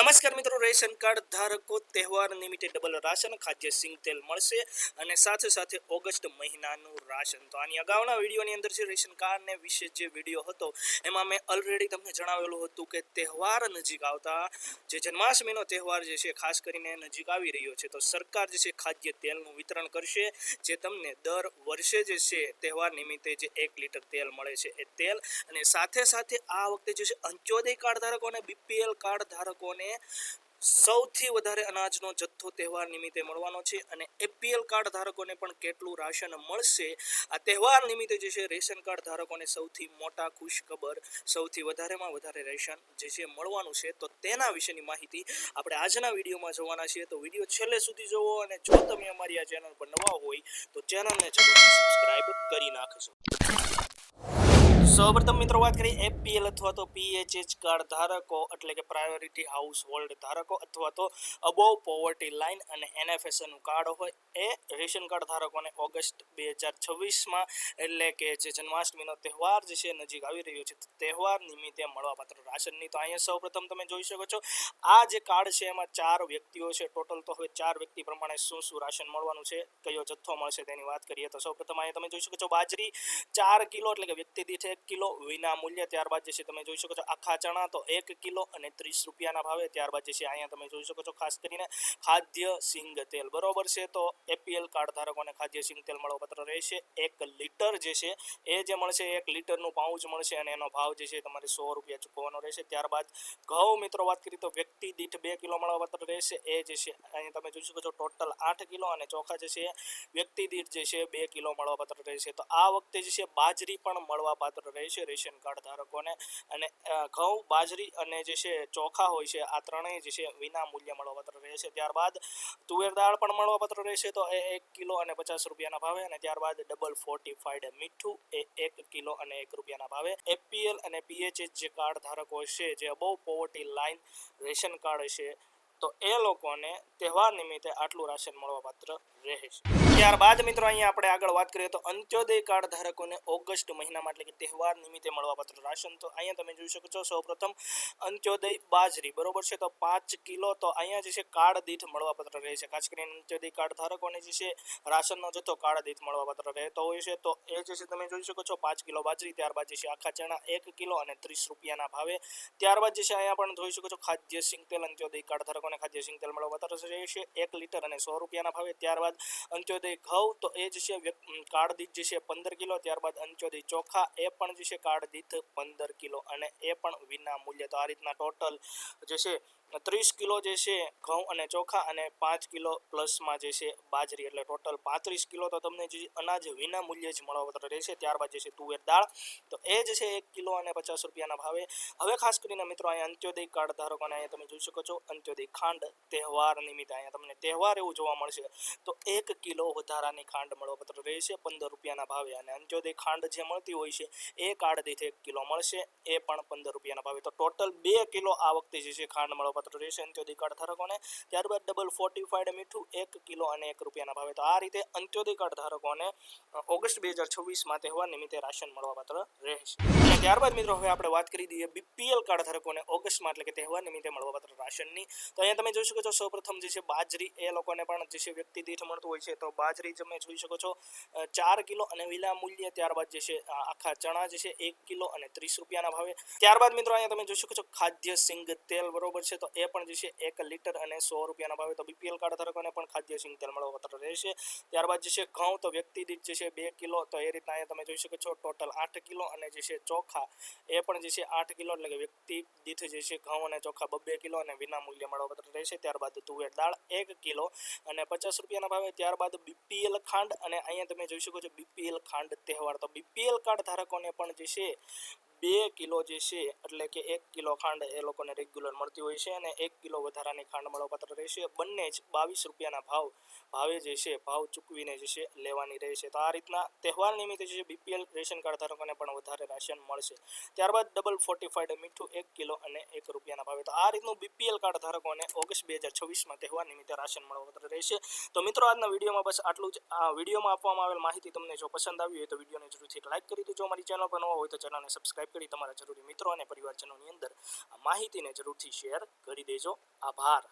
નમસ્કાર મિત્રો, ration card ધારકો તહેવાર નિમિત્તે ડબલ રાશન ખાદ્ય સિંગ તેલ મળશે અને સાથે સાથે ઓગસ્ટ મહિનાનું રાશન. તો આની અગાઉના વિડીયોની અંદર જે રેશન કાર્ડને વિશે જે વિડીયો હતો એમાં મેં ઓલરેડી તમને જણાવેલું હતું કે તહેવાર નજીક આવતા જે જન્માષ્ટમીનો તહેવાર જે છે ખાસ કરીને નજીક આવી રહ્યો છે, તો સરકાર જે છે ખાદ્ય તેલનું વિતરણ કરશે, જે તમને દર વર્ષે જે છે તહેવાર નિમિત્તે જે 1 લીટર તેલ મળે છે એ તેલ, અને સાથે સાથે આ વખતે જે છે અંત્યોદય કાર્ડ ધારકો અને બીપીએલ કાર્ડ ધારકોને સૌથી વધારે અનાજનો જથ્થો તહેવાર નિમિત્તે મળવાનો છે. અને એપીએલ કાર્ડ ધારકોને પણ કેટલું રાશન મળશે આ તહેવાર નિમિત્તે જે છે રેશન કાર્ડ ધારકોને સૌથી મોટા ખુશખબર, સૌથી વધારેમાં વધારે રેશન જે છે મળવાનું છે. તો તેના વિશેની માહિતી આપણે આજના વિડીયોમાં જોવાના છીએ. તો વિડીયો છેલ્લે સુધી જોવો, અને જો તમે અમારી આ ચેનલ પર નવા હોય તો ચેનલને જરૂરથી સબસ્ક્રાઇબ કરી નાખજો. સૌપ્રથમ મિત્રો વાત કરીએ એપીએલ અથવા તો પીએચએચ કાર્ડ ધારકો એટલે કે પ્રાયોરિટી હાઉસ હોલ્ડ ધારકો અથવા તો અબોવ પોવર્ટી લાઇન અને એનએફએસનું કાર્ડ હોય એ રેશન કાર્ડ ધારકોને ઓગસ્ટ 2026માં એટલે કે જે જન્માષ્ટમીનો તહેવાર જે છે નજીક આવી રહ્યો છે, તહેવાર નિમિત્તે મળવાપાત્ર રાશનની તો અહીંયા સૌપ્રથમ તમે જોઈ શકો છો આ જે કાર્ડ છે એમાં 4 વ્યક્તિઓ છે ટોટલ. તો હવે 4 વ્યક્તિ પ્રમાણે શું શું રાશન મળવાનું છે, કયો જથ્થો મળશે તેની વાત કરીએ તો સૌપ્રથમ અહીંયા તમે જોઈ શકો છો બાજરી 4 કિલો એટલે કે વ્યક્તિ દીઠ 1 કિલો વિના મૂલ્ય. ત્યારબાદ જે છે તમે જોઈ શકો છો આખા ચણા તો 1 કિલો અને 30 રૂપિયાના ભાવે. ત્યારબાદ જે છે અહીંયા તમે જોઈ શકો છો ખાસ કરીને ખાદ્ય સિંગ તેલ, બરોબર છે. તો એપીએલ કાર્ડ ધારકોને ખાદ્ય સિંગ તેલ મળવાપાત્ર રહેશે. 1 લીટર જે છે એ જે મળશે 1 લીટરનું પાઉચ મળશે અને એનો ભાવ જે છે તમારે 100 રૂપિયા ચૂકવવાનો રહેશે. ત્યારબાદ ઘઉં મિત્રો વાત કરીએ તો વ્યક્તિ દીઠ 2 કિલો મળવાપાત્ર રહેશે. એ જે છે અહીંયા તમે જોઈ શકો છો ટોટલ 8 કિલો, અને ચોખા જે છે વ્યક્તિ દીઠ જે છે 2 કિલો મળવાપાત્ર રહેશે. તો આ વખતે જે છે બાજરી પણ મળવાપાત્ર રહેશે રેશન કાર્ડ ધારકોને, અને ઘઉં, બાજરી અને જે છે ચોખા હોય છે આ ત્રણેય જે છે વિના મૂલ્ય મળવાપાત્ર રહેશે. ત્યારબાદ તુવેર દાળ પણ મળવાપાત્ર રહેશે, તો એ 1 કિલો અને 50 રૂપિયાના ભાવે. અને ત્યારબાદ ડબલ ફોર્ટિફાઈડ મીઠું એ 1 કિલો અને 1 રૂપિયાના ભાવે. એપીએલ અને પીએચએચ જે કાર્ડ ધારકો છે, જે above poverty line ration card છે, તો એ લોકોને તહેવાર નિમિત્તે આટલું રાશન મળવાપાત્ર રહેશે. ત્યારબાદ મિત્રો અહીંયા આપણે આગળ વાત કરીએ તો અંત્યોદય કાર્ડ ધારકોને ઓગસ્ટ મહિનામાં એટલે કે તહેવાર નિમિત્તે મળવાપાત્ર રાશન. તો અહીંયા તમે જોઈ શકો છો સૌપ્રથમ અંત્યોદય બાજરી, બરોબર છે, તો 5 કિલો. તો અહીંયા જે છે કાર્ડ દીઠ મળવાપાત્ર રહેશે. ખાસ કરીને અંત્યોદય કાર્ડ ધારકોને જે છે રાશનનો જથ્થો કાર્ડ દીઠ મળવાપાત્ર રહેતો હોય છે. તો એ જે છે તમે જોઈ શકો છો 5 કિલો બાજરી. ત્યારબાદ જે છે આખા ચણા 1 કિલો અને 30 રૂપિયાના ભાવે. ત્યારબાદ જે છે અહીંયા પણ જોઈ શકો છો ખાદ્ય સિંગ તેલ, અંત્યોદય કાર્ડ ધારકોને ખાદ્ય સિંગ તેલ મળવાપાત્ર રહેશે 1 લીટર અને 100 રૂપિયાના ભાવે. ત્યારબાદ અંત્યોદય ઘઉં, તો એ જ છે કાર્ડ દીઠ જે છે 15 કિલો. ત્યારબાદ અંત્યોદય ચોખા, એ પણ જે છે કાર્ડ દીઠ 15 કિલો અને એ પણ વિના મૂલ્ય. તો આ રીતના ટોટલ જે છે 30 કિલો જે છે ઘઉં અને ચોખા અને 5 કિલો પ્લસમાં જે છે બાજરી, એટલે ટોટલ 35 કિલો તો તમને જે અનાજ વિના મૂલ્યે જ મળવાપાત્ર રહેશે. ત્યારબાદ જે છે તુવેર દાળ, તો એ જ છે 1 કિલો અને 50 રૂપિયાના ભાવે. હવે ખાસ કરીને મિત્રો અહીંયા અંત્યોદય કાર્ડ ધારકોને અહીંયા તમે જોઈ શકો છો અંત્યોદય ખાંડ તહેવાર નિમિત્તે અહીંયા તમને તહેવાર એવું જોવા મળશે, તો 1 કિલો વધારાની ખાંડ મળવાપાત્ર રહેશે 15 રૂપિયાના ભાવે. અને અંત્યોદય ખાંડ જે મળતી હોય છે એ કાર્ડ દીઠ 1 કિલો મળશે, એ પણ 15 રૂપિયાના ભાવે. તો ટોટલ 2 કિલો આ વખતે જે છે ખાંડ મળવાપાત્ર રહેશે અંત્યોદય કાર્ડ ધારકોને. ત્યારબાદ ડબલ ફોર્ટિફાઈડ મીઠું 1 કિલો અને 1 રૂપિયાના ભાવે. તો આ રીતે અંત્યોદય કાર્ડ ધારકોને ઓગસ્ટ 2026માં તહેવાર નિમિત્તે રાશન મળવાપાત્ર રહેશે. અને ત્યારબાદ મિત્રો હવે આપણે વાત કરી દઈએ બીપીએલ કાર્ડ ધારકોને ઓગસ્ટમાં એટલે કે તહેવાર નિમિત્તે મળવાપાત્ર રાશનની. તો અહીંયા તમે જોઈ શકો છો સૌપ્રથમ જે છે બાજરી, એ લોકોને પણ જે છે વ્યક્તિ દીઠ મળતું હોય છે. તો બાજરી તમે જોઈ શકો છો 4 કિલો અને વિના મૂલ્ય. ત્યારબાદ જે છે આખા ચણા જે છે 1 કિલો અને 30 રૂપિયાના ભાવે. ત્યારબાદ મિત્રો અહીંયા તમે જોઈ શકો છો ખાદ્ય સિંગ તેલ, બરોબર છે, તો એ પણ જે છે 1 લીટર અને 100 રૂપિયાના ભાવે. તો બીપીએલ કાર્ડ ધારકોને પણ ખાદ્ય સિંગ તેલ મળવાપાત્ર રહેશે. ત્યારબાદ જે છે ઘઉં, તો વ્યક્તિ દીઠ જે છે 2 કિલો. તો એ રીતના અહીંયા તમે જોઈ શકો છો ટોટલ 8 કિલો. અને જે છે ચોખા, એ પણ જે છે 8 કિલો એટલે કે વ્યક્તિ દીઠ જે છે ઘઉં અને ચોખા 2 કિલો અને વિના મૂલ્ય મળવાપાત્ર રહેશે. ત્યારબાદ તુવેર દાળ 1 કિલો અને 50 રૂપિયાના ભાવે. ત્યારબાદ બીપીએલ ખાંડ, અને અહીંયા તમે જોઈ શકો છો બીપીએલ ખાંડ તહેવાર. તો બીપીએલ કાર્ડ ધારકોને પણ જે છે 2 કિલો જે છે એટલે કે 1 કિલો ખાંડ એ લોકોને રેગ્યુલર મળતી હોય છે, અને 1 કિલો વધારાની ખાંડ મળવાપાત્ર રહેશે. બંને જ 22 રૂપિયાના ભાવે જે છે ભાવ ચૂકવીને જે છે લેવાની રહેશે. તો આ રીતના તહેવાર નિમિત્તે જે બીપીએલ રેશન કાર્ડ ધારકોને પણ વધારે રાશન મળશે. ત્યારબાદ ડબલ ફોર્ટિફાઈડ મીઠું 1 કિલો અને 1 રૂપિયાના ભાવે. તો આ રીતનું બીપીએલ કાર્ડ ધારકોને ઓગસ્ટ 2026માં તહેવાર નિમિત્તે રાશન મળવાપાત્ર રહેશે. તો મિત્રો આજના વિડીયોમાં બસ આટલું જ. આ વિડીયોમાં આપવામાં આવેલ માહિતી તમને જો પસંદ આવી હોય તો વિડીયોને જરૂરથી લાઈક કરી દેજો. અમારી ચેનલ પર નવા હોય તો ચેનલને સબસ્ક્રાઈબ કરી તમારા જરૂરી મિત્રો અને પરિવારજનોની અંદર આ માહિતીને જરૂરથી શેર કરી દેજો. આભાર.